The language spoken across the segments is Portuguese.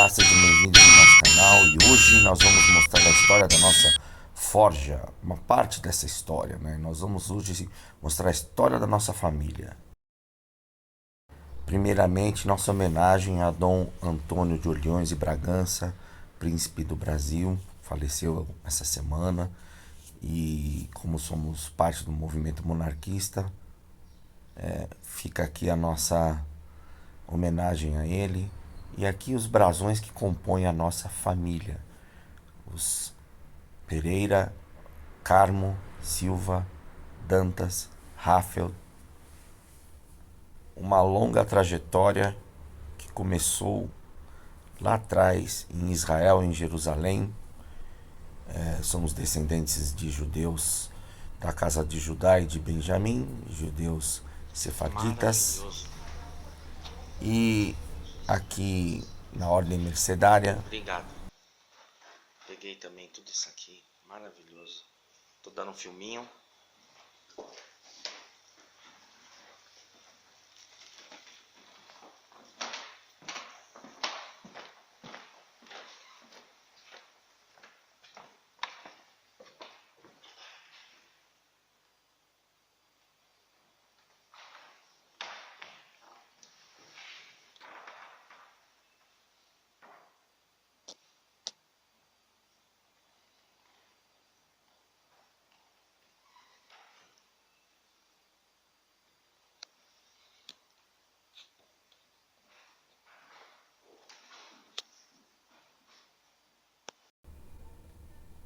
sejam bem-vindos ao nosso canal e hoje nós vamos mostrar a história da nossa forja, uma parte dessa história, né? Nós vamos hoje mostrar a história da nossa família. Primeiramente, nossa homenagem a Dom Antônio de Orleans e Bragança, príncipe do Brasil, faleceu essa semana e como somos parte do movimento monarquista, fica aqui a nossa homenagem a ele. E aqui os brasões que compõem a nossa família. Os Pereira, Carmo, Silva, Dantas, Raffel. Uma longa trajetória que começou lá atrás em Israel, em Jerusalém. Somos descendentes de judeus da casa de Judá e de Benjamim, judeus sefarditas. E aqui na ordem mercedária. Obrigado. Peguei também tudo isso aqui. Maravilhoso. Tô dando um filminho.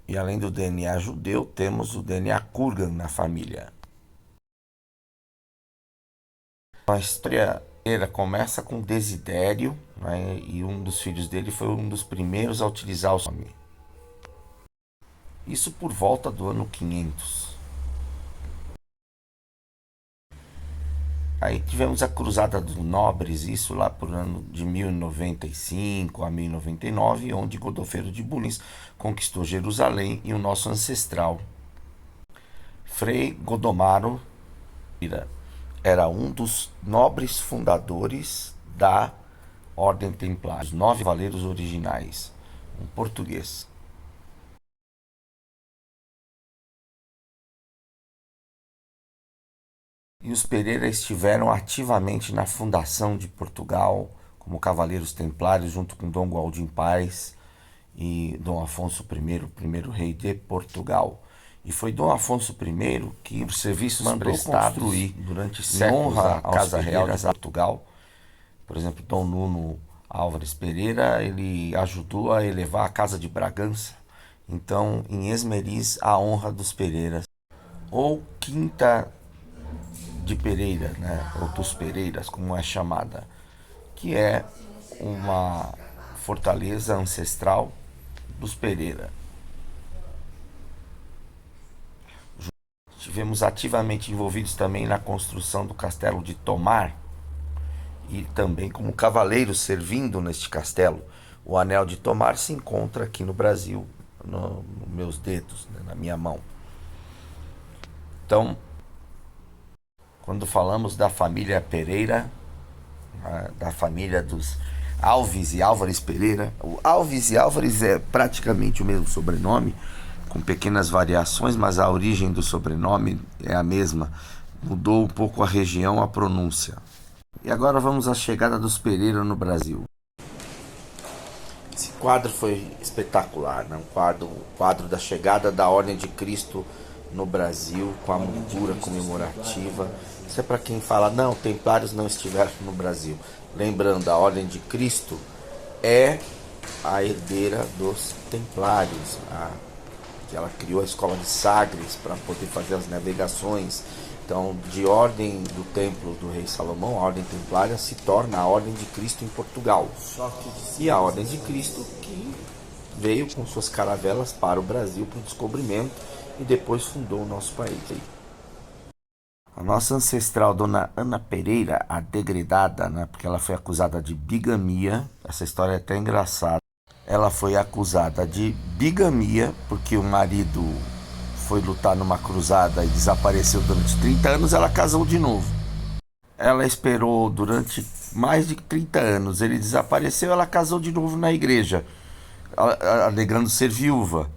E além do DNA judeu, temos o DNA Kurgan na família. A história começa com Desidério, né, e um dos filhos dele foi um dos primeiros a utilizar o nome. Isso por volta do ano 500. Aí tivemos a Cruzada dos Nobres, isso lá por ano de 1095 a 1099, onde Godofredo de Bulins conquistou Jerusalém e o nosso ancestral Frei Godomaro era um dos nobres fundadores da Ordem Templária, os 9 cavaleiros originais, um português. E os Pereira estiveram ativamente na fundação de Portugal, como cavaleiros templários, junto com Dom Gualdim Paz e Dom Afonso I, o primeiro rei de Portugal. E foi Dom Afonso I que os serviços prestados construir durante séculos a Casa Real de Portugal. Por exemplo, Dom Nuno Álvares Pereira, ele ajudou a elevar a Casa de Bragança. Então, em Esmeriz, a honra dos Pereiras, ou Quinta de Pereira, né, ou dos Pereiras, como é chamada, que é uma fortaleza ancestral dos Pereira. Estivemos ativamente envolvidos também na construção do castelo de Tomar e também como cavaleiros servindo neste castelo. O anel de Tomar se encontra aqui no Brasil, nos meus dedos, né, na minha mão. Então, quando falamos da família Pereira, da família dos Alves e Álvares Pereira, o Alves e Álvares é praticamente o mesmo sobrenome, com pequenas variações, mas a origem do sobrenome é a mesma. Mudou um pouco a região, a pronúncia. E agora vamos à chegada dos Pereira no Brasil. Esse quadro foi espetacular, né? Um quadro da chegada da Ordem de Cristo no Brasil, com a moldura comemorativa. Isso é para quem fala, não, templários não estiveram no Brasil. Lembrando, a Ordem de Cristo é a herdeira dos templários, que ela criou a escola de Sagres para poder fazer as navegações. Então, de ordem do templo do rei Salomão, a Ordem Templária se torna a Ordem de Cristo em Portugal. E a Ordem de Cristo que veio com suas caravelas para o Brasil para o descobrimento e depois fundou o nosso país. A nossa ancestral, Dona Ana Pereira, a degredada, né, porque ela foi acusada de bigamia, essa história é até engraçada. Ela foi acusada de bigamia porque o marido foi lutar numa cruzada e desapareceu durante 30 anos, ela casou de novo. Ela esperou durante mais de 30 anos. Ele desapareceu, ela casou de novo na igreja, alegando ser viúva.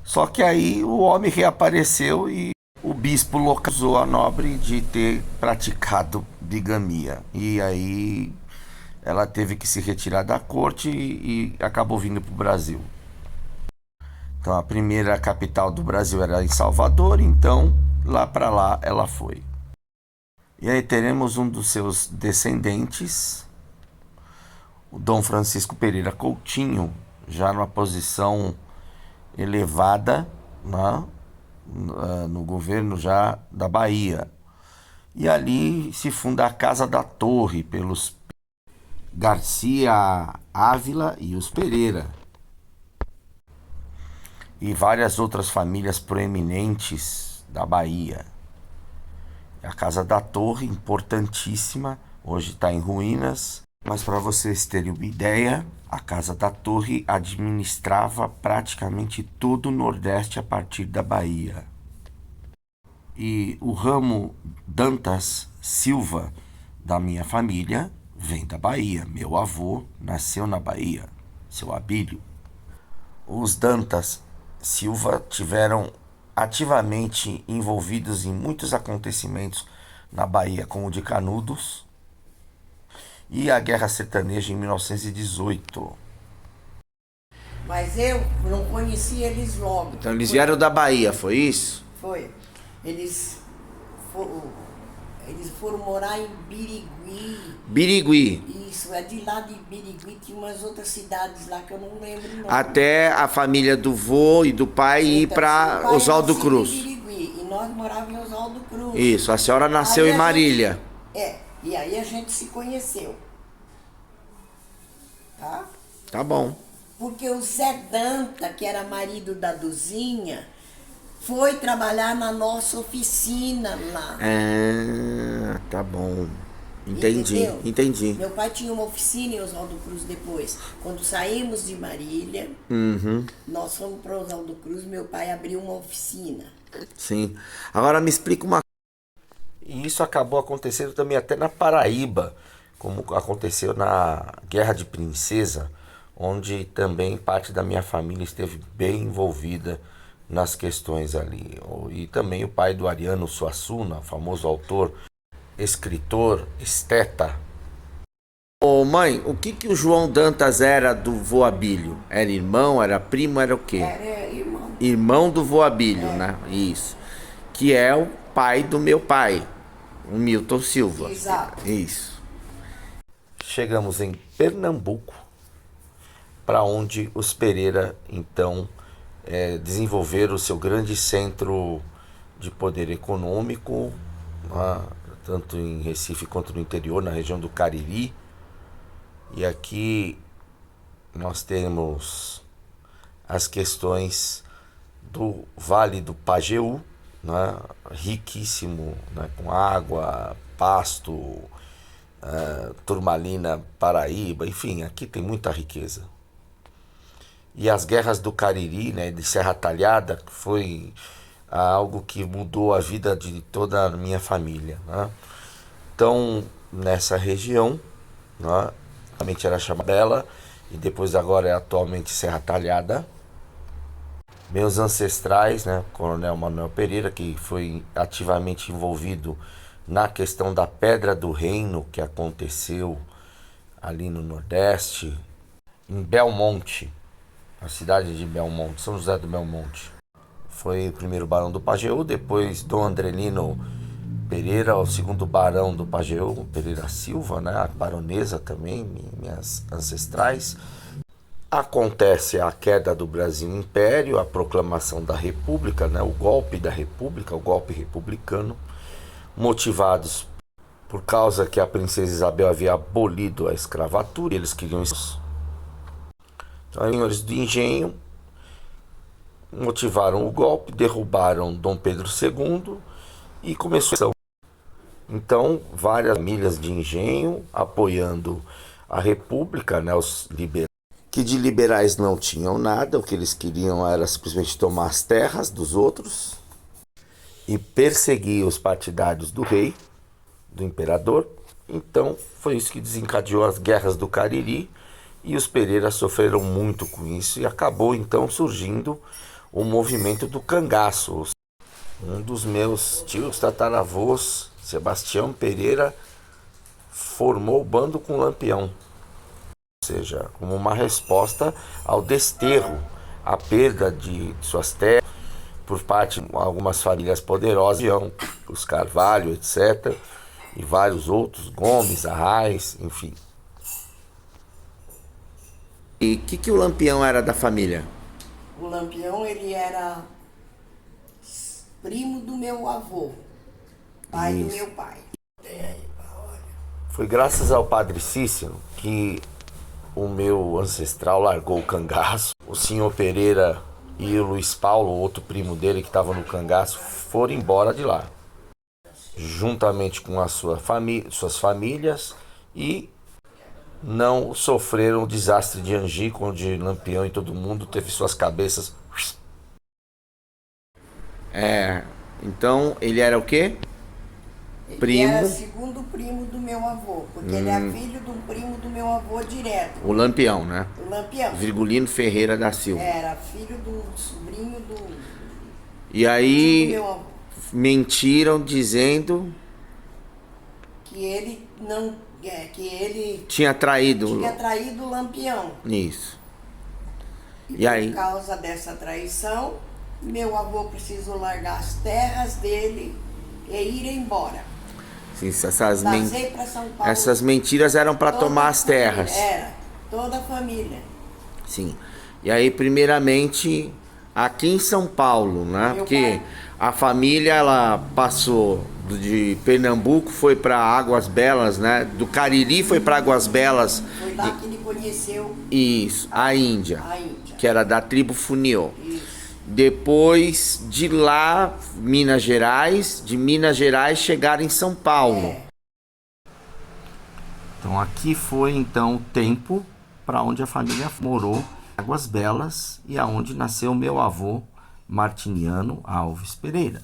Só que aí o homem reapareceu e o bispo localizou a nobre de ter praticado bigamia. E aí ela teve que se retirar da corte e acabou vindo para o Brasil. Então a primeira capital do Brasil era em Salvador, então lá para lá ela foi. E aí teremos um dos seus descendentes, o Dom Francisco Pereira Coutinho, já numa posição elevada, né, no governo já da Bahia. E ali se funda a Casa da Torre pelos Garcia Ávila e os Pereira. E várias outras famílias proeminentes da Bahia. A Casa da Torre, importantíssima, hoje está em ruínas, mas para vocês terem uma ideia, a Casa da Torre administrava praticamente todo o Nordeste a partir da Bahia. E o ramo Dantas Silva da minha família vem da Bahia. Meu avô nasceu na Bahia, seu Abílio. Os Dantas Silva tiveram ativamente envolvidos em muitos acontecimentos na Bahia, como o de Canudos e a Guerra Sertaneja em 1918. Mas eu não conheci eles logo. Então eles vieram da Bahia, foi isso? Foi. Eles foram morar em Birigui. Birigui. Isso, é de lá de Birigui, tinha umas outras cidades lá que eu não lembro o nome. Até a família do vô e do pai ir para Oswaldo Cruz. Em Birigui, e nós morávamos em Oswaldo Cruz. Isso, a senhora nasceu em Marília. E aí a gente se conheceu. Tá? Tá bom. Porque o Zé Danta, que era marido da Duzinha, foi trabalhar na nossa oficina lá. Ah, tá bom. Entendi, Entendeu? entendi. Meu pai tinha uma oficina em Oswaldo Cruz depois. Quando saímos de Marília, nós fomos para Oswaldo Cruz, meu pai abriu uma oficina. Sim. Agora me explica uma coisa. E isso acabou acontecendo também até na Paraíba, como aconteceu na Guerra de Princesa, onde também parte da minha família esteve bem envolvida nas questões ali. E também o pai do Ariano Suassuna, famoso autor, escritor, esteta. Ô mãe, o que o João Dantas era do vô Abílio? Era irmão, era primo, era o quê? Era irmão. Irmão do vô Abílio, né? Isso. Que é o pai do meu pai, o Milton Silva. Exato. Isso. Chegamos em Pernambuco, para onde os Pereira, então, desenvolveram o seu grande centro de poder econômico, tanto em Recife quanto no interior, na região do Cariri. E aqui nós temos as questões do Vale do Pajeú, né, riquíssimo, né, com água, pasto, turmalina, Paraíba, enfim, aqui tem muita riqueza. E as guerras do Cariri, né, de Serra Talhada, que foi algo que mudou a vida de toda a minha família, né? Então, nessa região, né, realmente era chamada Bela, e depois agora é atualmente Serra Talhada. Meus ancestrais, né, Coronel Manuel Pereira, que foi ativamente envolvido na questão da Pedra do Reino, que aconteceu ali no Nordeste, em Belmonte, a cidade de Belmonte, São José do Belmonte. Foi o primeiro barão do Pajeú, depois Dom Andrelino Pereira, o segundo barão do Pajeú, Pereira Silva, né, a baronesa também, minhas ancestrais. Acontece a queda do Brasil Império, a proclamação da República, né, o golpe da República, o golpe republicano, motivados por causa que a princesa Isabel havia abolido a escravatura, eles queriam isso. Então, senhores do engenho motivaram o golpe, derrubaram Dom Pedro II e começou. Então, várias famílias de engenho apoiando a República, né, os liberais, que de liberais não tinham nada, o que eles queriam era simplesmente tomar as terras dos outros e perseguir os partidários do rei, do imperador, Então foi isso que desencadeou as guerras do Cariri, e os Pereira sofreram muito com isso, e acabou então surgindo o movimento do cangaço. Um dos meus tios tataravôs, Sebastião Pereira, formou o bando com Lampião, ou seja, como uma resposta ao desterro, à perda de suas terras por parte de algumas famílias poderosas, os Carvalho, etc., e vários outros, Gomes, Arraes, enfim. E o que o Lampião era da família? O Lampião, ele era primo do meu avô, pai do meu pai. Foi graças ao padre Cícero que o meu ancestral largou o cangaço. O senhor Pereira e o Luiz Paulo, outro primo dele que estava no cangaço, foram embora de lá, juntamente com suas famílias, e não sofreram o desastre de Angico, onde Lampião e todo mundo teve suas cabeças. Então ele era o quê? Ele era segundo primo do meu avô, porque ele é filho de um primo do meu avô direto. O Lampião, né? O Lampião. Virgulino Ferreira da Silva. Era filho do sobrinho do... E aí do meu avô. Mentiram dizendo Que ele não... que ele tinha traído o Lampião. Isso. E aí? Por causa dessa traição, meu avô precisou largar as terras dele e ir embora. Sim, Pra São Paulo. essas mentiras eram para tomar as terras. Era, toda a família. Sim. E aí, primeiramente, aqui em São Paulo, né? Porque a família, ela passou de Pernambuco, foi para Águas Belas, né? Do Cariri foi para Águas Belas. Foi lá que ele conheceu Isso, a Índia. a Índia. Que era da tribo Funiô. Isso. Depois de lá, de Minas Gerais chegaram em São Paulo. Então aqui foi então o tempo para onde a família morou, Águas Belas, e aonde nasceu meu avô Martiniano Alves Pereira.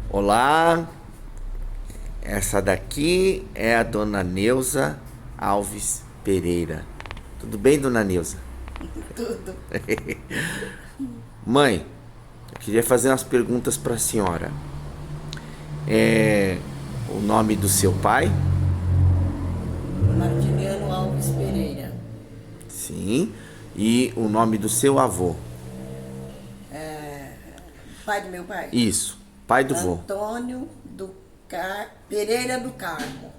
Olá, essa daqui é a dona Neuza Alves Pereira. Tudo bem, dona Neuza? Tudo. Mãe, eu queria fazer umas perguntas para a senhora. O nome do seu pai? Martiniano Alves Pereira. Sim. E o nome do seu avô? Pai do meu pai? Isso. Pai do vô. Antônio Pereira do Carmo.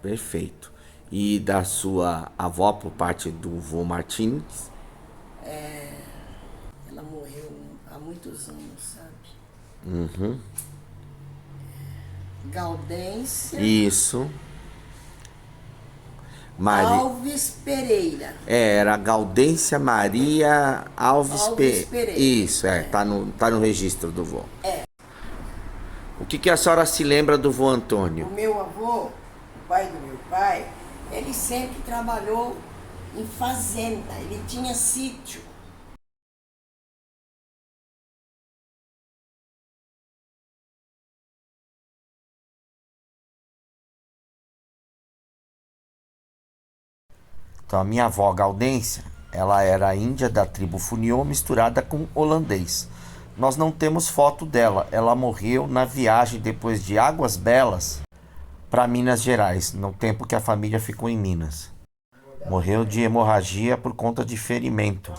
Perfeito. E da sua avó, por parte do vô Martins? Ela morreu há muitos anos, sabe? Uhum. Gaudência Isso. Alves Pereira. Era Gaudência Maria Alves Pereira. Isso, tá no registro do vô. O que a senhora se lembra do vô Antônio? O meu avô, o pai do meu pai, ele sempre trabalhou em fazenda, ele tinha sítio. Então a minha avó Gaudência, ela era índia da tribo Funiô misturada com holandês. Nós não temos foto dela, ela morreu na viagem depois de Águas Belas para Minas Gerais, no tempo que a família ficou em Minas. Morreu de hemorragia por conta de ferimento.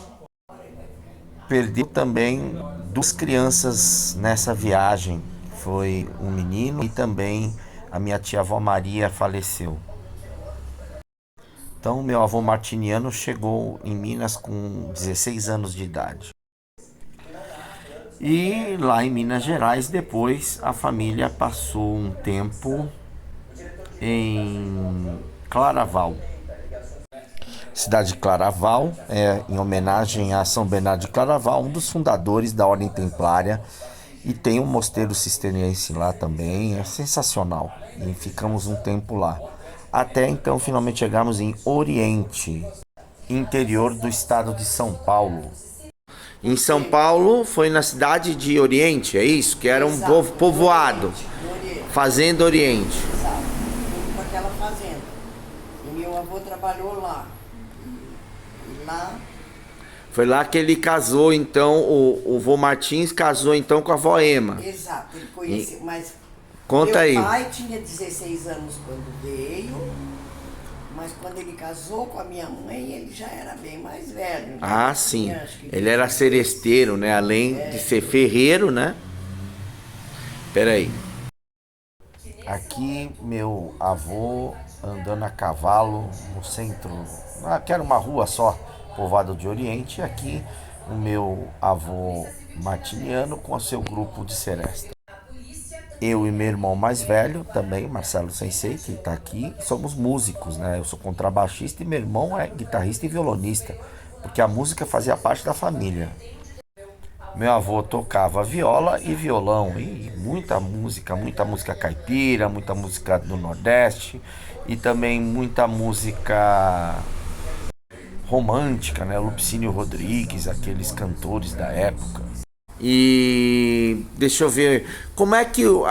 Perdeu também 2 crianças nessa viagem, foi um menino e também a minha tia-avó Maria faleceu. Então, meu avô Martiniano chegou em Minas com 16 anos de idade. E lá em Minas Gerais, depois, a família passou um tempo em Claraval. Cidade de Claraval é em homenagem a São Bernardo de Claraval, um dos fundadores da Ordem Templária. E tem um mosteiro cisterciense lá também, é sensacional. E ficamos um tempo lá. Até então, finalmente chegamos em Oriente, interior do estado de São Paulo. Em São Paulo foi na cidade de Oriente, é isso? Que era um Exato, povoado. no Oriente. Fazenda Oriente. Exato, tudo com aquela fazenda. E meu avô trabalhou lá. E lá, Foi lá que ele casou, então, o vô Martins casou então com a vó Ema. exato, ele conheceu, mas Conta aí. meu pai tinha 16 anos quando veio, mas quando ele casou com a minha mãe, ele já era bem mais velho. Ah, Já sim. tinha, acho que Ele era seresteiro, né? Além de ser ferreiro, né? Peraí. Aqui meu avô andando a cavalo no centro, que era uma rua só, povoado de Oriente, e aqui o meu avô Martiniano com o seu grupo de seresta. Eu e meu irmão mais velho, também, Marcelo Sensei, que está aqui, somos músicos, né? Eu sou contrabaixista e meu irmão é guitarrista e violonista, porque a música fazia parte da família. Meu avô tocava viola e violão, e muita música caipira, muita música do Nordeste, e também muita música romântica, né? Lupicínio Rodrigues, aqueles cantores da época. E deixa eu ver, como é que o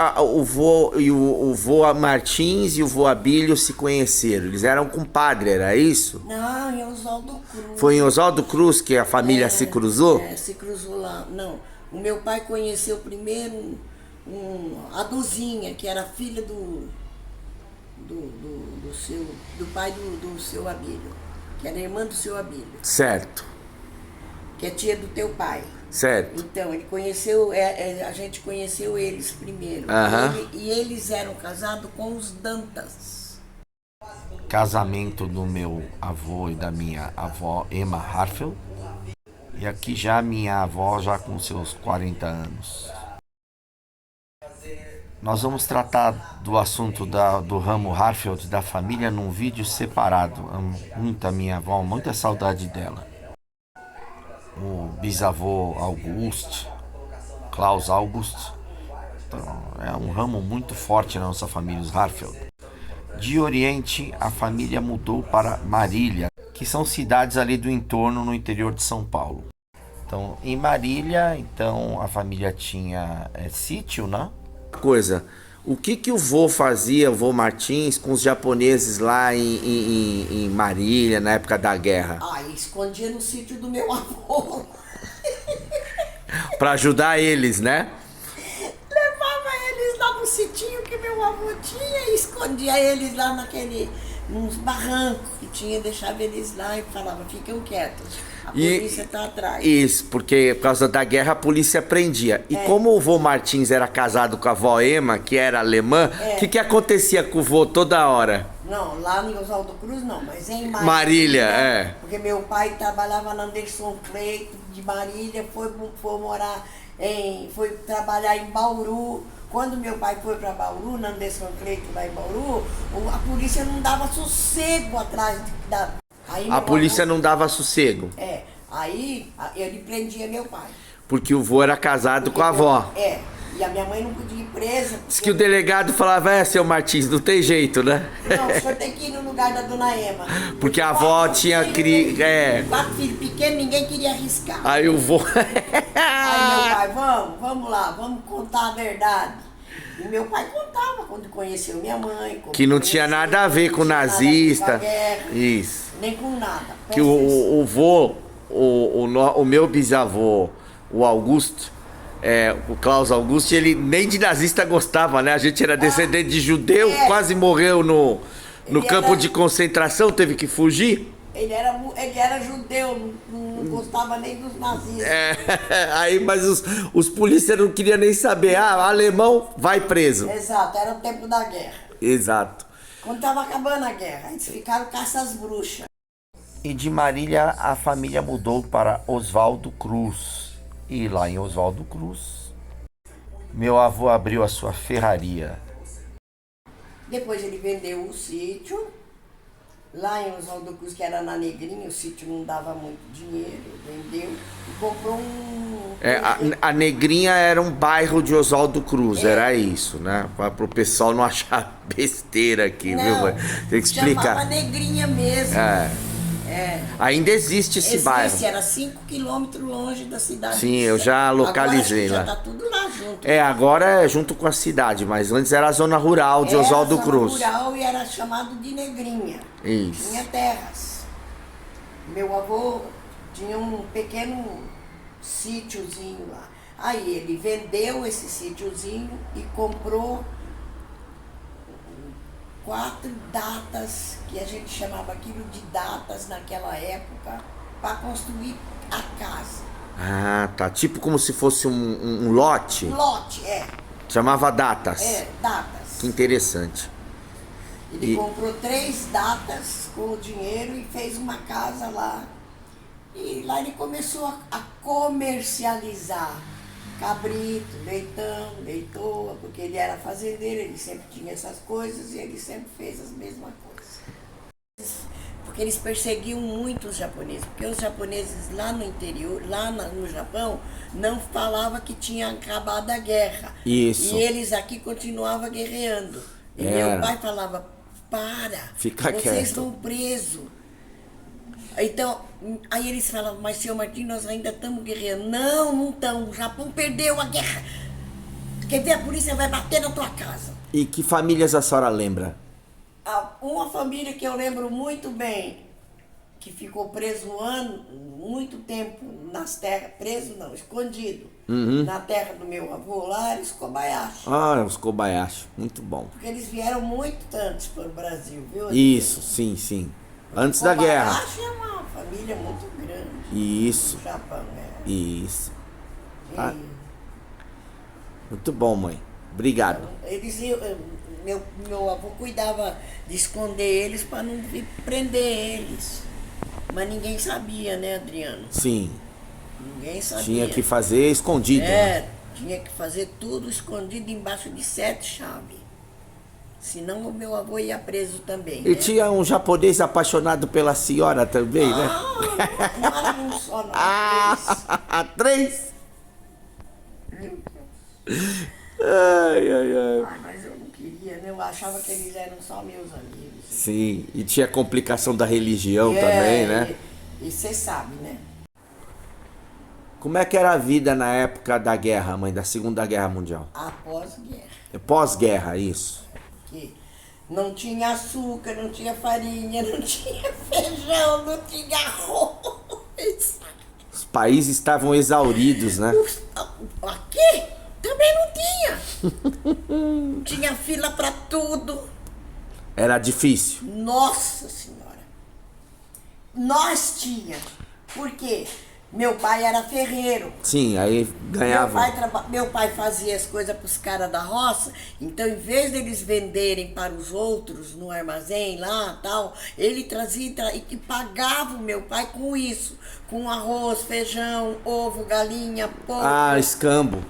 vô Martins e o vô Abílio se conheceram? Eles eram compadres, era isso? não, em Oswaldo Cruz. Foi em Oswaldo Cruz que a família se cruzou? É, se cruzou lá. Não, o meu pai conheceu primeiro a Duzinha, que era filha do pai do seu Abílio, que era irmã do seu Abílio, Certo, que é tia do teu pai. certo. Então, ele conheceu, a gente conheceu eles primeiro. Aham. E eles eram casados com os Dantas. Casamento do meu avô e da minha avó Emma Harfeld. E aqui já minha avó já com seus 40 anos. Nós vamos tratar do assunto do ramo Harfeld da família num vídeo separado. Amo muito a minha avó, muita saudade dela. O bisavô August, Klaus August. Então, é um ramo muito forte na nossa família, os Harfeld. De Oriente, a família mudou para Marília, que são cidades ali do entorno no interior de São Paulo. Então, em Marília, então a família tinha sítio, né? Coisa, o que o vô fazia, o vô Martins, com os japoneses lá em Marília, na época da guerra? Ah, e escondia no sítio do meu avô. Pra ajudar eles, né? Levava eles lá no sitinho que meu avô tinha e escondia eles lá nos barrancos que tinha, deixava eles lá e falava, fiquem quietos, a polícia tá atrás. Isso, porque por causa da guerra a polícia prendia. E como o vô Martins era casado com a vó Ema, que era alemã, o que acontecia com o vô toda hora? Não, lá em Oswaldo Cruz não, mas em Marília. Marília, é. Porque meu pai trabalhava na Anderson Cleito de Marília, foi trabalhar em Bauru. Quando meu pai foi para Bauru, na Anderson Cleito lá em Bauru, a polícia não dava sossego atrás da... Aí A polícia não dava sossego, aí ele prendia meu pai. porque o vô era casado com a avó. E a minha mãe não podia ir presa. Diz que o delegado falava, seu Martins, não tem jeito, né? Não, o senhor tem que ir no lugar da dona Ema. Porque a avó tinha Quatro filhos pequenos, ninguém queria arriscar. Aí o vô... Aí meu pai, vamos lá, vamos contar a verdade. E meu pai contava quando conheceu minha mãe. Que não tinha nada a ver com nazista. Isso. Nem com nada. Que o vô, o meu bisavô, o Augusto, o Klaus August, ele nem de nazista gostava, né? A gente era descendente de judeu, quase morreu no campo de concentração, teve que fugir. Ele era judeu, não gostava nem dos nazistas. Aí, mas os polícias não queriam nem saber. Alemão, vai preso. Exato, era o tempo da guerra. Exato. Quando estava acabando a guerra, eles ficaram caça às bruxas. E de Marília, a família mudou para Oswaldo Cruz. E lá em Oswaldo Cruz, meu avô abriu a sua ferraria. Depois ele vendeu o sítio. Lá em Oswaldo Cruz, que era na Negrinha, o sítio não dava muito dinheiro, vendeu e comprou um... A Negrinha era um bairro de Oswaldo Cruz, era isso, né? Para o pessoal não achar besteira aqui, não, viu? Tem que explicar. Chamava Negrinha mesmo. É. Ainda existe esse bairro. Era 5 quilômetros longe da cidade. Sim, eu já localizei agora, lá. Já tá tudo lá junto. É, agora é junto com a cidade, mas antes era a zona rural de Oswaldo Cruz. Era rural e era chamado de Negrinha. Isso. Tinha terras. Meu avô tinha um pequeno sítiozinho lá. Aí ele vendeu esse sítiozinho e comprou 4 datas, que a gente chamava aquilo de datas naquela época, para construir a casa. Ah, tá. Tipo como se fosse um lote. Lote, é. Chamava datas. É, datas. Que interessante. Ele comprou 3 datas com o dinheiro e fez uma casa lá. E lá ele começou a comercializar cabrito, leitão, leitoa, porque ele era fazendeiro, ele sempre tinha essas coisas e ele sempre fez as mesmas coisas. Porque eles perseguiam muito os japoneses, porque os japoneses lá no interior, no Japão, não falavam que tinha acabado a guerra. Isso. E eles aqui continuavam guerreando. E meu pai falava, Fica vocês quieto. estão presos. Então, aí eles falavam, mas senhor Martim, nós ainda estamos guerreando. Não, não estamos. O Japão perdeu a guerra. Quer ver, a polícia vai bater na tua casa. E que famílias a senhora lembra? Uma família que eu lembro muito bem, que ficou preso muito tempo nas terras, preso não, escondido, na terra do meu avô lá, era os Kobayashi. Ah, os Kobayashi, muito bom. Porque eles vieram muito antes para o Brasil, viu? Isso, sim, sim. Antes da guerra. Kobayashi é uma família muito grande. Isso. No Japão, né? Isso. E Muito bom, mãe. Obrigado. meu avô cuidava de esconder eles para não vir prender eles. Mas ninguém sabia, né, Adriano? Sim. Ninguém sabia. Tinha que fazer escondido. Né? Tinha que fazer tudo escondido embaixo de 7 chaves. Senão o meu avô ia preso também. E né? tinha um japonês apaixonado pela senhora também, né? Não era um só, não. 3? Ai. Mas eu não queria, né? Eu achava que eles eram só meus amigos. Sim, e tinha a complicação da religião também, né? E você sabe, né? Como é que era a vida na época da guerra, mãe, da Segunda Guerra Mundial? Após guerra. Pós-guerra, isso. Que não tinha açúcar, não tinha farinha, não tinha feijão, não tinha arroz. Os países estavam exauridos, né? Aqui também não tinha. Tinha fila para tudo. Era difícil. Nossa Senhora. Nós tinha. Por quê? Meu pai era ferreiro. Sim, aí ganhava. Meu pai fazia as coisas para os caras da roça, então em vez deles venderem para os outros no armazém lá tal, ele trazia e pagava o meu pai com isso, com arroz, feijão, ovo, galinha, porco. Escambo.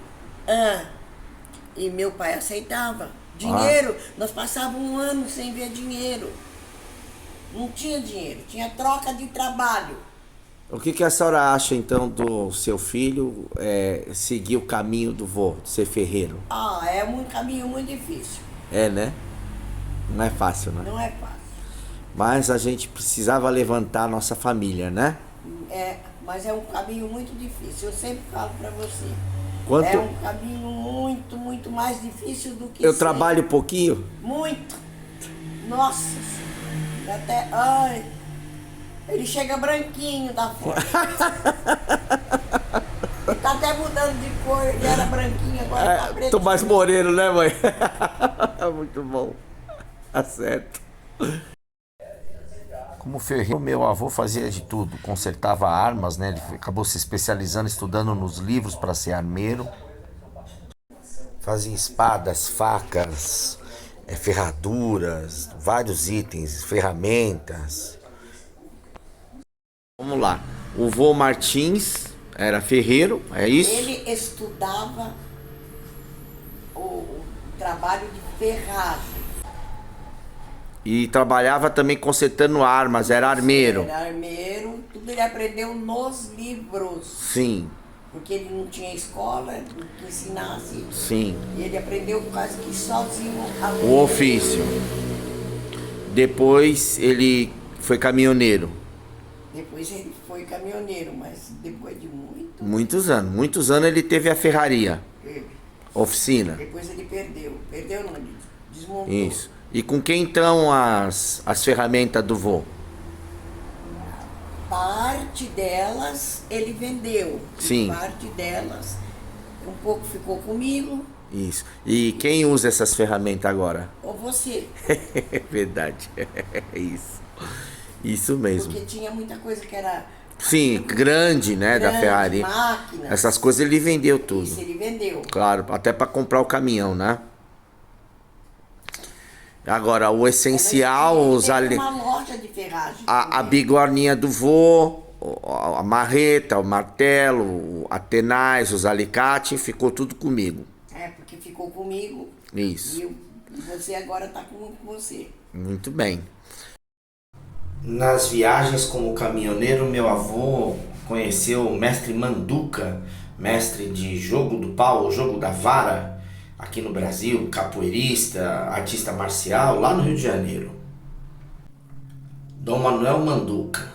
E meu pai aceitava. Dinheiro, nós passávamos um ano sem ver dinheiro. Não tinha dinheiro, tinha troca de trabalho. O que a senhora acha, então, do seu filho seguir o caminho do vô, de ser ferreiro? É um caminho muito difícil. É, né? Não é fácil, né? Não é fácil. Mas a gente precisava levantar a nossa família, né? Mas é um caminho muito difícil. Eu sempre falo para você. Quanto? É um caminho muito, muito mais difícil do que eu trabalho um pouquinho? Muito. Nossa Senhora. Até... Ele chega branquinho da foto. Ele tá até mudando de cor. Ele era branquinho, agora tá preto. Tô mais moreno, né, mãe? Muito bom. Tá certo. Como ferreiro, meu avô fazia de tudo. Consertava armas, né? Ele acabou se especializando, estudando nos livros para ser armeiro. Fazia espadas, facas, ferraduras, vários itens, ferramentas. Vamos lá. O vô Martins era ferreiro, é isso? Ele estudava o trabalho de ferragem. E trabalhava também consertando armas, era armeiro. Era armeiro, tudo ele aprendeu nos livros. Sim. Porque ele não tinha escola que ensinasse. Sim. E ele aprendeu quase que sozinho o ofício. Depois ele foi caminhoneiro. Depois ele foi caminhoneiro, mas depois de Muitos anos ele teve a ferraria, teve. oficina. Depois ele perdeu. Perdeu não, ele desmontou. Isso. E com quem estão as ferramentas do vô? Parte delas ele vendeu. Sim. E parte delas, um pouco ficou comigo. Isso. E quem usa essas ferramentas agora? Ou você. É verdade. Isso. Isso mesmo. Porque tinha muita coisa que era Sim, grande, né, da grande, ferraria. máquinas. Essas coisas ele vendeu tudo. Isso, ele vendeu. Claro, até para comprar o caminhão, né? Agora, o essencial, Ele os tem ali... uma loja de ferragem. a bigorninha do vô, a marreta, o martelo, a tenaz, os alicates, ficou tudo comigo. É, porque ficou comigo. Isso. E você agora tá com você. Muito bem. Nas viagens como caminhoneiro, meu avô conheceu o mestre Manduca, mestre de jogo do pau, jogo da vara, aqui no Brasil, capoeirista, artista marcial, lá no Rio de Janeiro. Dom Manuel Manduca.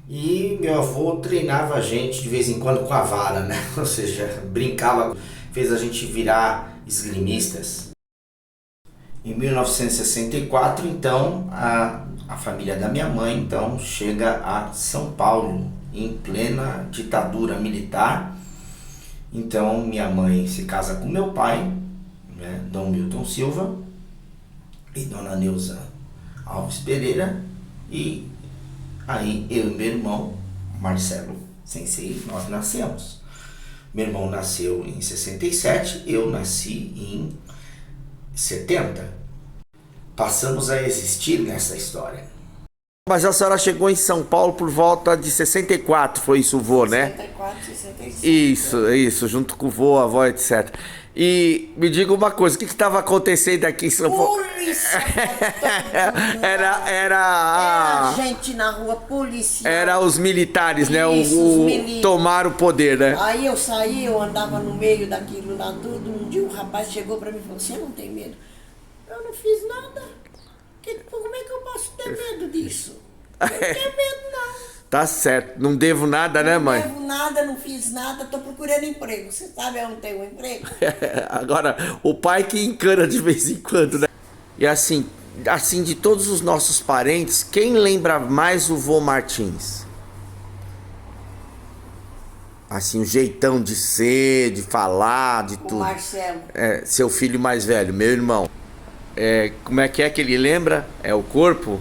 E meu avô treinava a gente de vez em quando com a vara, né? Ou seja, brincava, fez a gente virar esgrimistas. Em 1964, então, a família da minha mãe então chega a São Paulo em plena ditadura militar. Então minha mãe se casa com meu pai, né, Dom Milton Silva e Dona Neuza Alves Pereira, e aí eu e meu irmão Marcelo Sensei, nós nascemos. Meu irmão nasceu em 67, eu nasci em 70. Passamos a existir nessa história. Mas a senhora chegou em São Paulo por volta de 64, foi isso o vô, né? 64, 65. Isso, junto com o vô, a avó, etc. E me diga uma coisa, o que estava acontecendo aqui em São Paulo? Polícia! Era a gente na rua, policial. Era os militares, né? Isso, os militares. Tomaram o poder, né? Aí eu saí, eu andava no meio daquilo lá tudo. Um dia um rapaz chegou pra mim e falou: você não tem medo? Eu não fiz nada. Como é que eu posso ter medo disso? Eu não tenho medo, não. Tá certo, não devo nada, né, mãe? Não devo nada, não fiz nada, tô procurando emprego. Você sabe onde tem um emprego? Agora, o pai que encana de vez em quando, né? E assim, de todos os nossos parentes, quem lembra mais o vô Martins? Assim, o jeitão de ser, de falar, de tudo. O Marcelo. É, seu filho mais velho, meu irmão. Como é que ele lembra? É o corpo?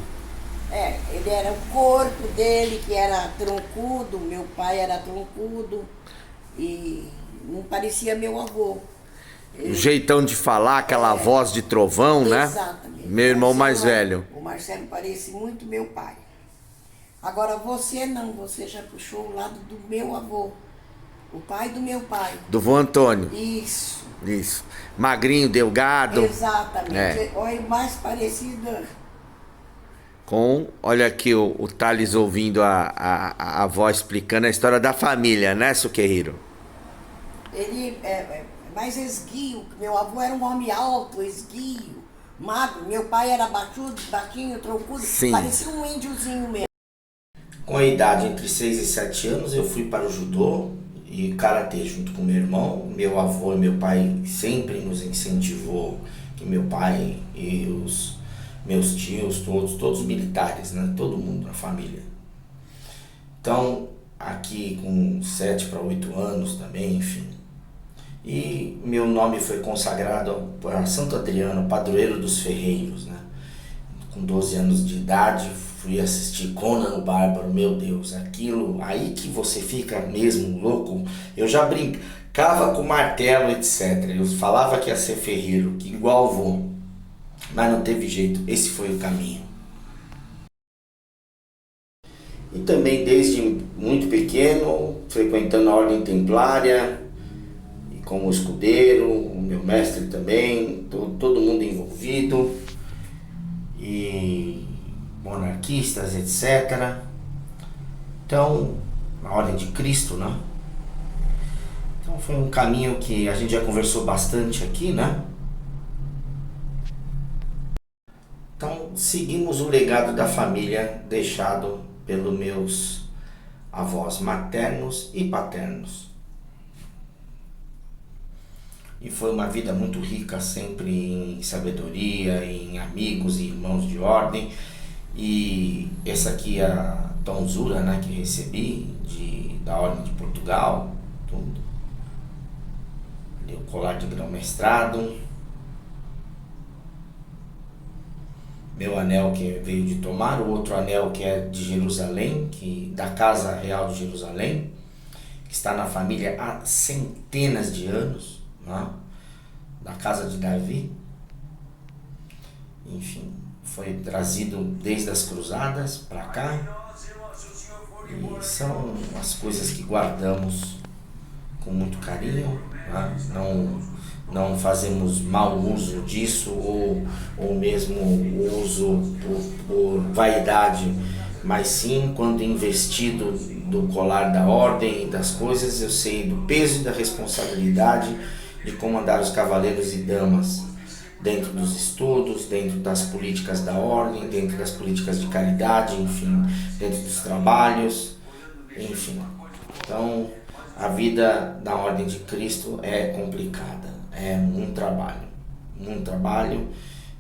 Ele era o corpo dele, que era troncudo, meu pai era troncudo e não parecia meu avô. O jeitão de falar, aquela voz de trovão, né? Exatamente. Meu irmão mais velho. O Marcelo parece muito meu pai. Agora você não, você já puxou o lado do meu avô, o pai do meu pai. Do vô Antônio. Isso. Magrinho, delgado. Exatamente. Olha, mais parecido. Olha aqui o Thales ouvindo a avó explicando a história da família, né, Suqueiro? Ele é mais esguio. Meu avô era um homem alto, esguio, magro. Meu pai era baixinho, troncudo. Sim. Parecia um índiozinho mesmo. Com a idade entre 6 e 7 anos, eu fui para o judô e karatê junto com meu irmão. Meu avô e meu pai sempre nos incentivou, que meu pai e os meus tios, todos militares, né? Todo mundo na família. Então, aqui com 7 para 8 anos também, enfim. E meu nome foi consagrado a Santo Adriano, padroeiro dos ferreiros, né? Com 12 anos de idade, fui assistir Conan o Bárbaro. Meu Deus, aquilo aí que você fica mesmo louco. Eu já brincava com martelo, etc. Eu falava que ia ser ferreiro, que igual vô, mas não teve jeito, esse foi o caminho. E também desde muito pequeno, frequentando a Ordem Templária, e como escudeiro, o meu mestre também, todo mundo envolvido, e monarquistas, etc. Então, a Ordem de Cristo, né? Então foi um caminho que a gente já conversou bastante aqui, né? Então seguimos o legado da família deixado pelos meus avós maternos e paternos. E foi uma vida muito rica, sempre em sabedoria, em amigos e irmãos de ordem. E essa aqui é a tonsura, né, que recebi da Ordem de Portugal, tudo. Ali o colar de grão-mestrado. Meu anel que veio de Tomar, o outro anel que é de Jerusalém, da Casa Real de Jerusalém, que está na família há centenas de anos, né? Da casa de Davi. Enfim, foi trazido desde as cruzadas para cá, e são as coisas que guardamos com muito carinho, né? Não fazemos mau uso disso ou mesmo uso por vaidade, mas sim, quando investido do colar da ordem e das coisas, eu sei do peso e da responsabilidade de comandar os cavaleiros e damas dentro dos estudos, dentro das políticas da ordem, dentro das políticas de caridade, enfim, dentro dos trabalhos, enfim. Então, a vida da Ordem de Cristo é complicada, é muito trabalho, muito trabalho.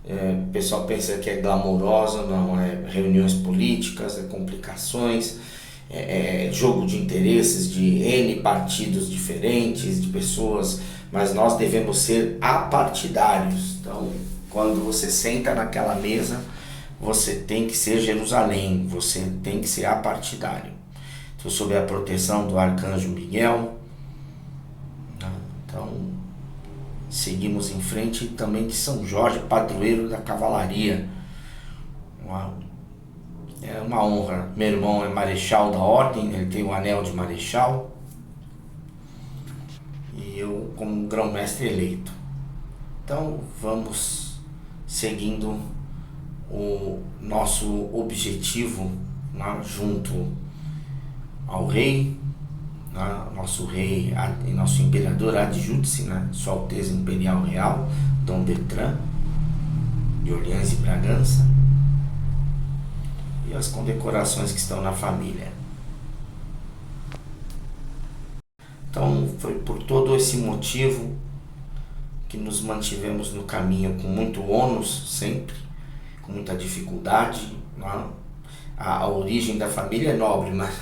O pessoal pensa que é glamourosa, não, é reuniões políticas, é complicações, é jogo de interesses de N partidos diferentes, de pessoas, mas nós devemos ser apartidários. Então, quando você senta naquela mesa, você tem que ser Jerusalém, você tem que ser apartidário. Estou sob a proteção do Arcanjo Miguel. Então, seguimos em frente, também de São Jorge, padroeiro da cavalaria. É uma honra. Meu irmão é marechal da ordem, ele tem o anel de marechal. E eu como grão-mestre eleito. Então vamos seguindo o nosso objetivo, né, junto ao rei, né, nosso rei e nosso imperador adjúdice, né, Sua Alteza Imperial Real, Dom Bertrand, de Orleans e Bragança, e as condecorações que estão na família. Então foi por todo esse motivo que nos mantivemos no caminho com muito ônus sempre, com muita dificuldade, não? A origem da família é nobre, mas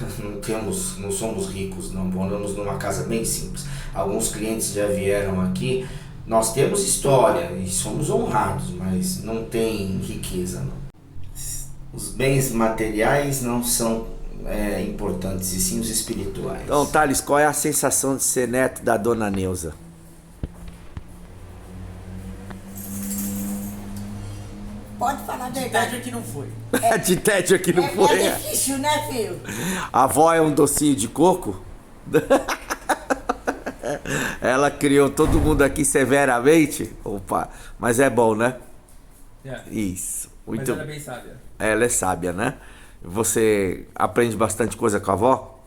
não somos ricos, não, moramos numa casa bem simples. Alguns clientes já vieram aqui, nós temos história e somos honrados, mas não tem riqueza, não. Os bens materiais não são importantes, e sim os espirituais. Então, Thales, qual é a sensação de ser neto da Dona Neuza? Pode falar a De verdade. tédio que não foi. De tédio aqui não foi. É difícil, né, filho? A avó é um docinho de coco? Ela criou todo mundo aqui severamente? Opa, mas é bom, né? Isso. Mas Muito. ela é bem sábia. Ela é sábia, né? Você aprende bastante coisa com a avó?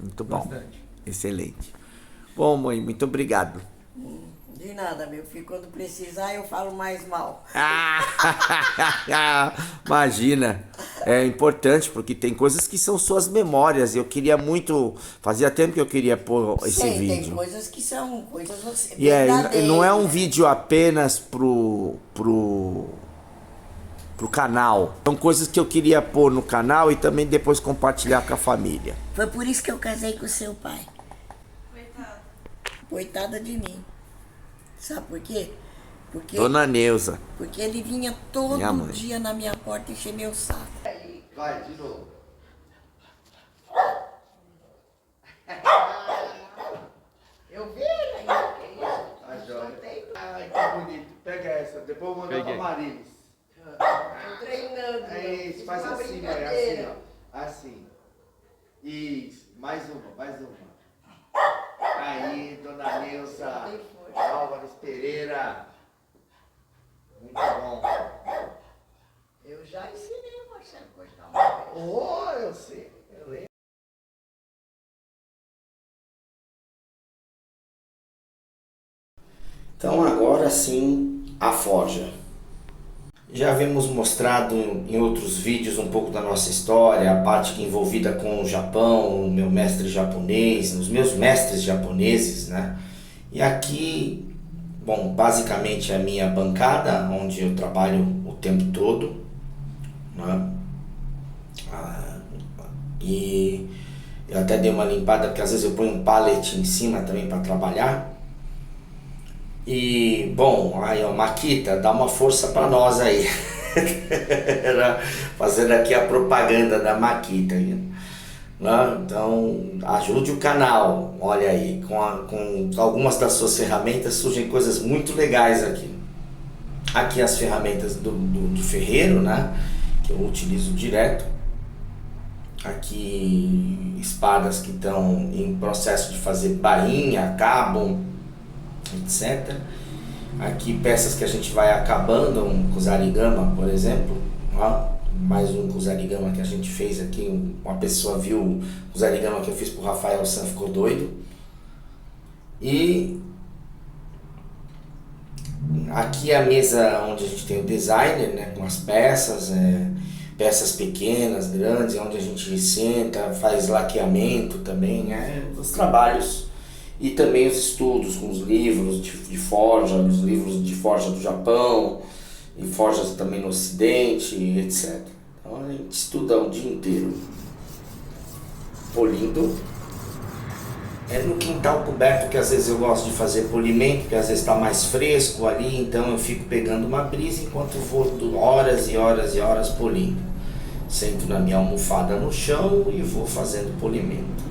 Muito bom. Bastante. Excelente. Bom, mãe, muito obrigado. De nada, meu filho. Quando precisar, eu falo mais mal. Imagina, é importante porque tem coisas que são suas memórias. Eu queria muito, fazia tempo que eu queria pôr esse Sei, vídeo. tem coisas que são coisas E não é um verdadeiras. vídeo apenas pro canal. São coisas que eu queria pôr no canal e também depois compartilhar com a família. Foi por isso que eu casei com seu pai. Coitada de mim. Sabe por quê? Dona Neuza. Porque ele vinha Minha todo mãe. dia na minha porta encher meu saco. Vai, de novo. Eu vi ainda, que isso? Tá joia. Ai, que bonito. Pega essa, depois eu vou mandar pra Marilis. Tô treinando. É isso, faz Uma assim, mãe, assim, brincadeira. ó. Assim. Isso, mais uma. Aí, Dona Neuza Álvares Pereira. Muito bom. Eu já ensinei você a cortar uma vez. Oh, eu sei. Eu lembro. Então agora sim, a forja. Já havemos mostrado em outros vídeos um pouco da nossa história, a parte envolvida com o Japão, o meu mestre japonês, os meus mestres japoneses, né? E aqui, bom, basicamente a minha bancada, onde eu trabalho o tempo todo, né? E eu até dei uma limpada, porque às vezes eu ponho um pallet em cima também para trabalhar. E, bom, aí ó, Makita, dá uma força para nós aí. Fazendo aqui a propaganda da Makita. Né? Então, ajude o canal. Olha aí, com algumas das suas ferramentas surgem coisas muito legais aqui. Aqui as ferramentas do ferreiro, né? Que eu utilizo direto. Aqui espadas que estão em processo de fazer bainha, cabo, etc. Aqui peças que a gente vai acabando, um kusarigama, por exemplo, ó, mais um kusarigama que a gente fez aqui, uma pessoa viu o kusarigama que eu fiz pro Rafael San, ficou doido. E aqui é a mesa onde a gente tem o designer, né, com as peças, peças pequenas, grandes, onde a gente senta, faz laqueamento também, né, os trabalhos. E também os estudos com os livros de forja, os livros de forja do Japão, e forjas também no Ocidente, etc. Então a gente estuda o dia inteiro. Polindo. É no quintal coberto que às vezes eu gosto de fazer polimento, porque às vezes está mais fresco ali, então eu fico pegando uma brisa enquanto vou horas e horas e horas polindo. Sento na minha almofada no chão e vou fazendo polimento.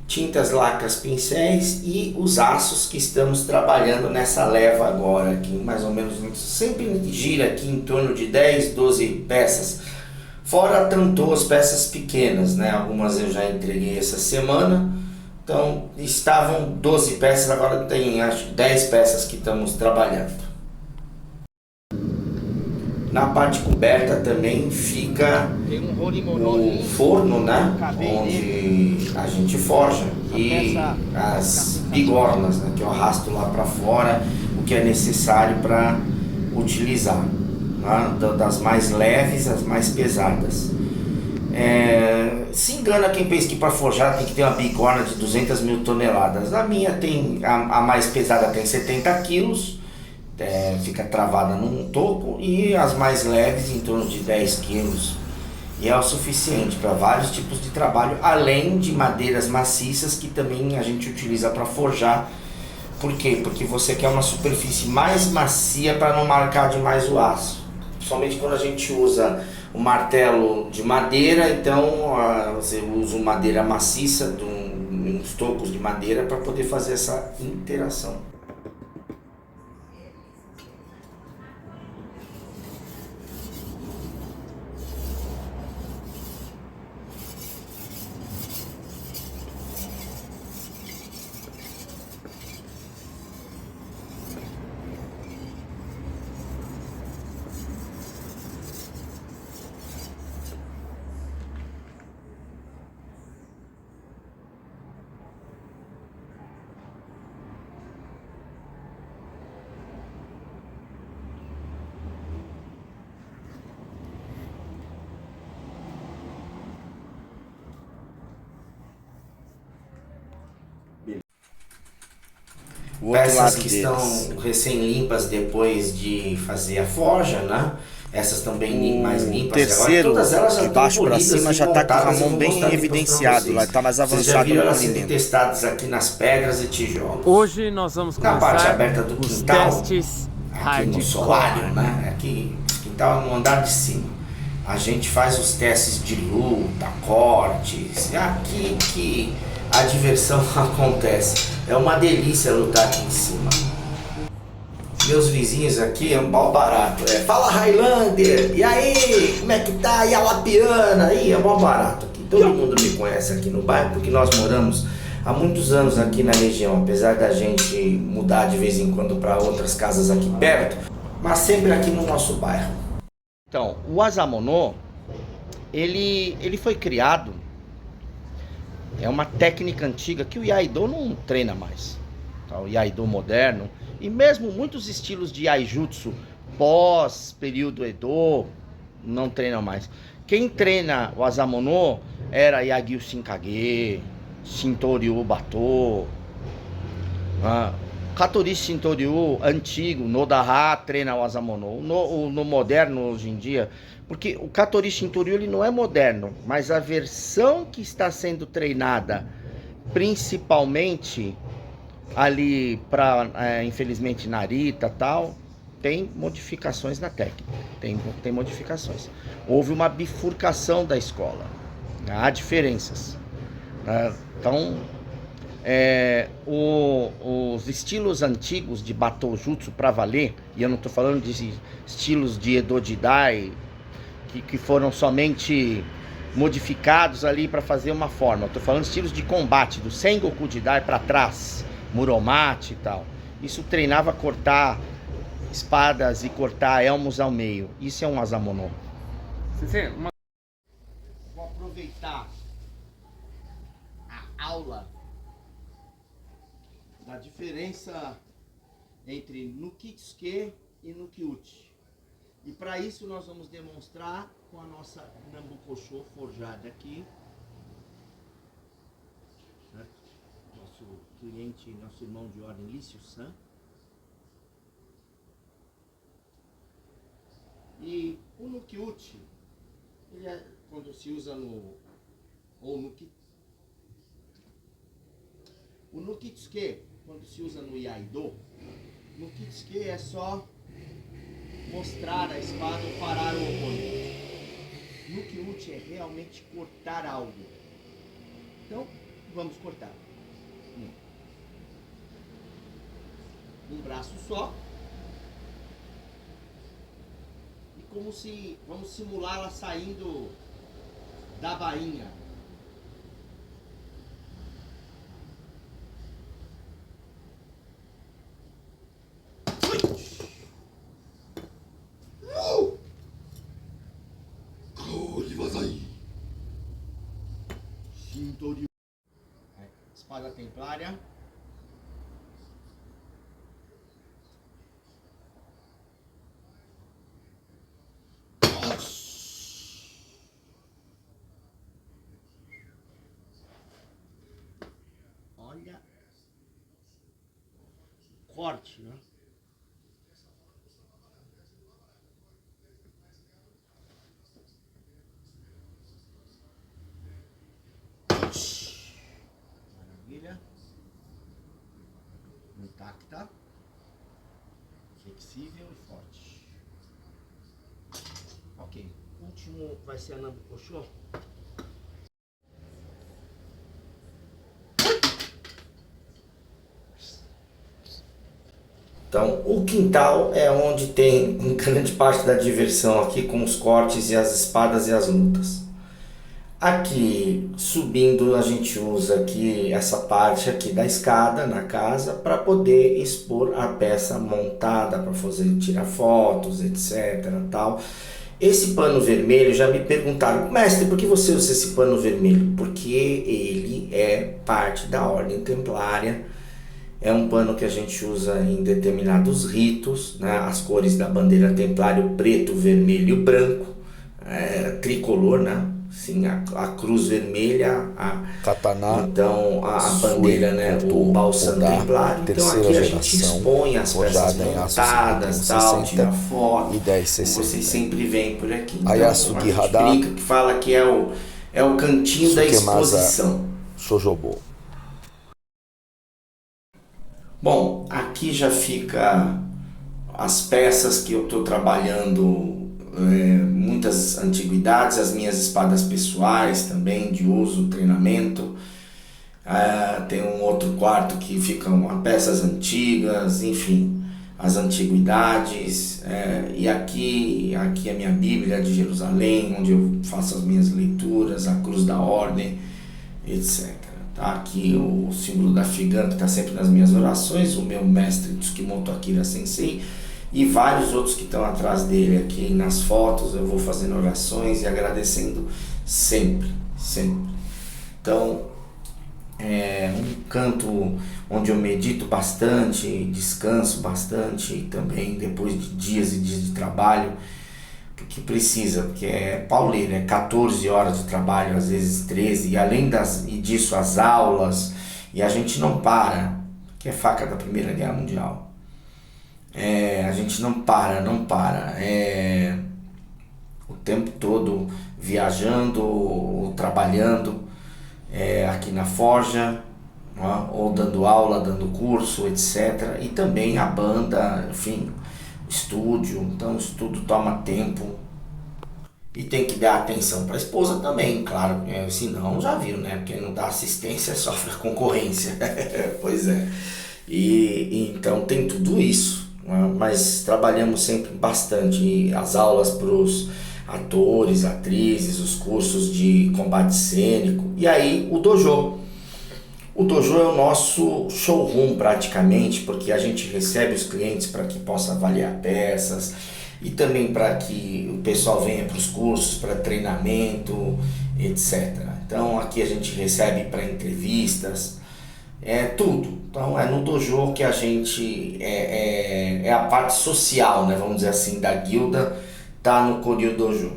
Tintas, lacas, pincéis e os aços que estamos trabalhando nessa leva agora aqui, mais ou menos, sempre gira aqui em torno de 10, 12 peças, fora tanto as peças pequenas, né? Algumas eu já entreguei essa semana, então estavam 12 peças, agora tem acho 10 peças que estamos trabalhando. Na parte coberta também fica o forno, né, onde a gente forja, e as bigornas, né, que eu arrasto lá para fora o que é necessário para utilizar, né, das mais leves às mais pesadas. Se engana quem pensa que para forjar tem que ter uma bigorna de 200 mil toneladas. A minha tem, a mais pesada tem 70 quilos. Fica travada num topo, e as mais leves em torno de 10 quilos, e é o suficiente para vários tipos de trabalho, além de madeiras maciças que também a gente utiliza para forjar. Por quê? Porque você quer uma superfície mais macia para não marcar demais o aço, principalmente quando a gente usa o martelo de madeira, então você usa madeira maciça, uns tocos de madeira, para poder fazer essa interação. Peças que estão recém limpas depois de fazer a forja, né? Essas também mais limpas. Terceiro, agora, todas elas já de baixo para cima, já tá com a mão bem evidenciado, lá tá mais Vocês já avançado viram no elas sendo polimento. testadas aqui nas pedras e tijolos. Hoje nós vamos Na parte começar aberta do os quintal, testes aqui no hardcore. solário, né? Aqui no quintal, no andar de cima. A gente faz os testes de luta, cortes. É aqui que a diversão acontece. É uma delícia lutar aqui em cima. Meus vizinhos aqui é um pau barato. Fala Highlander! E aí? Como é que tá? E a Lapiana? Aí é um pau barato aqui. Todo mundo me conhece aqui no bairro porque nós moramos há muitos anos aqui na região. Apesar da gente mudar de vez em quando para outras casas aqui perto, mas sempre aqui no nosso bairro. Então, o Asamonô, ele foi criado, é uma técnica antiga que o Iaido não treina mais, tá? O Iaido moderno, e mesmo muitos estilos de Iaijutsu pós período Edo não treinam mais. Quem treina o Asamonô era Yagyu Shinkage, Shintoryu Bato, Katori Shintoryu antigo, Nodaha treina o Asamonô. No moderno hoje em dia, porque o Katori Shintoryu ele não é moderno, mas a versão que está sendo treinada, principalmente ali para, infelizmente, Narita e tal, tem modificações na técnica, tem modificações. Houve uma bifurcação da escola, há diferenças. Então, os estilos antigos de Batojutsu para valer, e eu não estou falando de estilos de Edo Jidai, que foram somente modificados ali para fazer uma forma. Eu estou falando de estilos de combate, do Sengoku Jidai para trás, Muromachi e tal. Isso treinava cortar espadas e cortar elmos ao meio. Isso é um Asamonô. Vou aproveitar a aula da diferença entre Nukitsuke e Nukiuchi. E para isso nós vamos demonstrar com a nossa Nambukoshô forjada aqui. Certo? Nosso cliente, nosso irmão de ordem, Lício-san. E o Nukiuchi, ele quando se usa no... O Nukitsuke, quando se usa no Iaido, Nukitsuke é só mostrar a espada ou parar o oponente. Nukiuchi é realmente cortar algo. Então, vamos cortar. Um braço só. E como se... Vamos simular ela saindo da bainha. Shintoryu. Espada templária. Olha. Corte, né? Maravilha. Intacta. Flexível e forte. Ok. Último vai ser a Nambukoshô. Então, o quintal é onde tem grande parte da diversão aqui, com os cortes e as espadas e as lutas. Aqui, subindo, a gente usa aqui essa parte aqui da escada na casa para poder expor a peça montada, para fazer tirar fotos, etc. Tal. Esse pano vermelho, já me perguntaram, mestre, por que você usa esse pano vermelho? Porque ele é parte da Ordem Templária. É um pano que a gente usa em determinados ritos, né? As cores da bandeira templária, o preto, o vermelho e o branco, tricolor, né? sim, a cruz vermelha, Kataná, então a bandeira, né, o bálsamo templário. Então aqui a gente expõe as peças montadas, tal, tira foto, e 10,60. vocês sempre vêm por aqui. Então, Ayasugi a gente brinca que fala que é o cantinho da exposição. Shojobo. Bom, aqui já fica as peças que eu estou trabalhando, muitas antiguidades, as minhas espadas pessoais também de uso, treinamento. Tem um outro quarto que ficam peças antigas, enfim, as antiguidades. E aqui a minha Bíblia de Jerusalém, onde eu faço as minhas leituras, a Cruz da Ordem, etc. Tá aqui o símbolo da Figan, que está sempre nas minhas orações, o meu mestre Tsukimoto Akira Sensei, e vários outros que estão atrás dele aqui nas fotos. Eu vou fazendo orações e agradecendo sempre. Então, um canto onde eu medito bastante, descanso bastante, e também depois de dias e dias de trabalho, que precisa, porque é pauleira, 14 horas de trabalho, às vezes 13, e além disso as aulas, e a gente não para, que é faca da Primeira Guerra Mundial. A gente não para, o tempo todo viajando ou trabalhando, aqui na forja, ou dando aula, dando curso, etc. E também a banda, enfim, estúdio. Então isso tudo toma tempo e tem que dar atenção para a esposa também, claro, senão já viu, né? Quem não dá assistência sofre a concorrência. Pois é. E então tem tudo isso, né? Mas trabalhamos sempre bastante as aulas para os atores, atrizes, os cursos de combate cênico, e aí o dojo. O dojo é o nosso showroom praticamente, porque a gente recebe os clientes para que possa avaliar peças e também para que o pessoal venha para os cursos, para treinamento, etc. Então aqui a gente recebe para entrevistas, tudo. Então é no dojo que a gente é a parte social, né, vamos dizer assim, da guilda, tá no Koryu Dojo,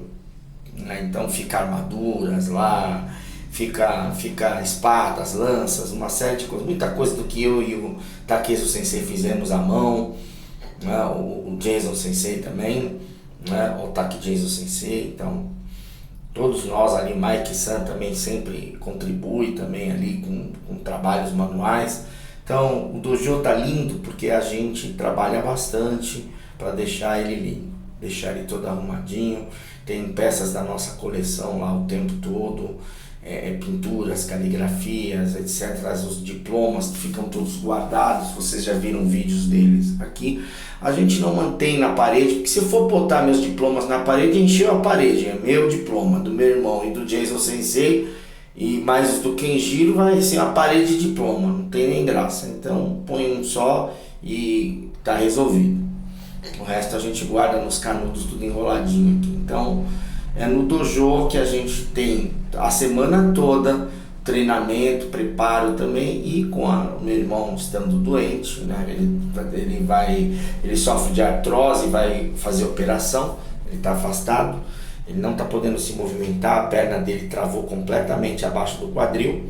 né? Então fica armaduras lá, fica espadas, lanças, uma série de coisas, muita coisa do que eu e o Takesu Sensei fizemos à mão, né? O Jason Sensei também, né? O Taki Jason Sensei. Então todos nós ali, Mike-san também sempre contribui também ali com trabalhos manuais. Então o dojo tá lindo porque a gente trabalha bastante para deixar ele lindo, deixar ele todo arrumadinho. Tem peças da nossa coleção lá o tempo todo, pinturas, caligrafias, etc. Os diplomas ficam todos guardados, vocês já viram vídeos deles aqui. A gente não mantém na parede, porque se eu for botar meus diplomas na parede, encheu a parede. É meu diploma, do meu irmão e do Jason Sensei, e mais do Kenjiro, vai ser uma parede de diploma, não tem nem graça. Então põe um só e tá resolvido. O resto a gente guarda nos canudos tudo enroladinho aqui. Então é no dojo que a gente tem a semana toda treinamento, preparo também, e com o meu irmão estando doente, né? Ele sofre de artrose, vai fazer operação, ele está afastado, ele não está podendo se movimentar, a perna dele travou completamente abaixo do quadril.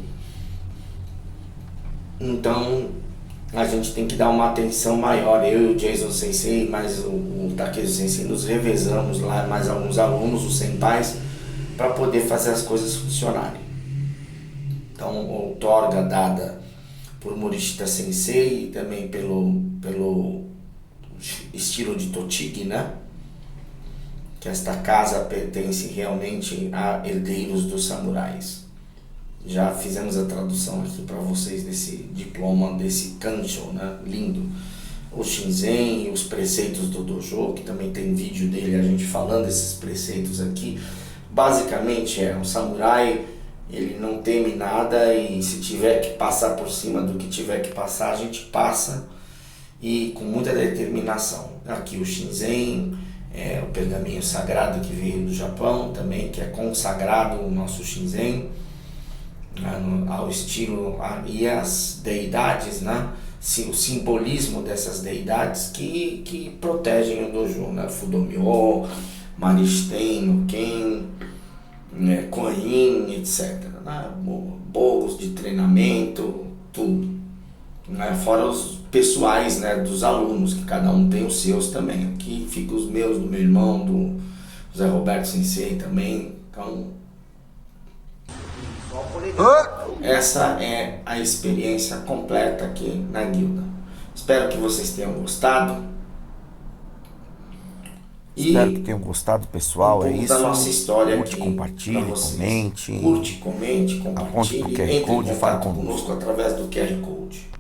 Então a gente tem que dar uma atenção maior. Eu e o Jason Sensei, mais o Takesu Sensei, nos revezamos lá, mais alguns alunos, os senpais, para poder fazer as coisas funcionarem. Então, outorga dada por Morishita Sensei e também pelo estilo de Tochigi, né? Que esta casa pertence realmente a herdeiros dos samurais. Já fizemos a tradução aqui para vocês desse diploma, desse kanjo, né? Lindo. O Shinzen e os preceitos do dojo, que também tem vídeo dele, a gente falando desses preceitos aqui. Basicamente um samurai, ele não teme nada, e se tiver que passar por cima do que tiver que passar, a gente passa, e com muita determinação. Aqui o Shinzen, o pergaminho sagrado que veio do Japão também, que é consagrado o nosso Shinzen, ao estilo, e as deidades, né? O simbolismo dessas deidades que protegem o dojo, né? Fudomyo, Marishiten, Ken, coin, etc. Né? Bolos de treinamento, tudo. Né? Fora os pessoais, né, dos alunos, que cada um tem os seus também. Aqui ficam os meus, do meu irmão, do José Roberto Sensei também. Então, essa é a experiência completa aqui na guilda. Espero que vocês tenham gostado. Espero que tenham gostado, pessoal. É isso. Da nossa história curte, aqui, compartilhe, comente. Curte, comente, Aponte compartilhe. pro QR Entre em Code, fala contato conosco através do QR Code.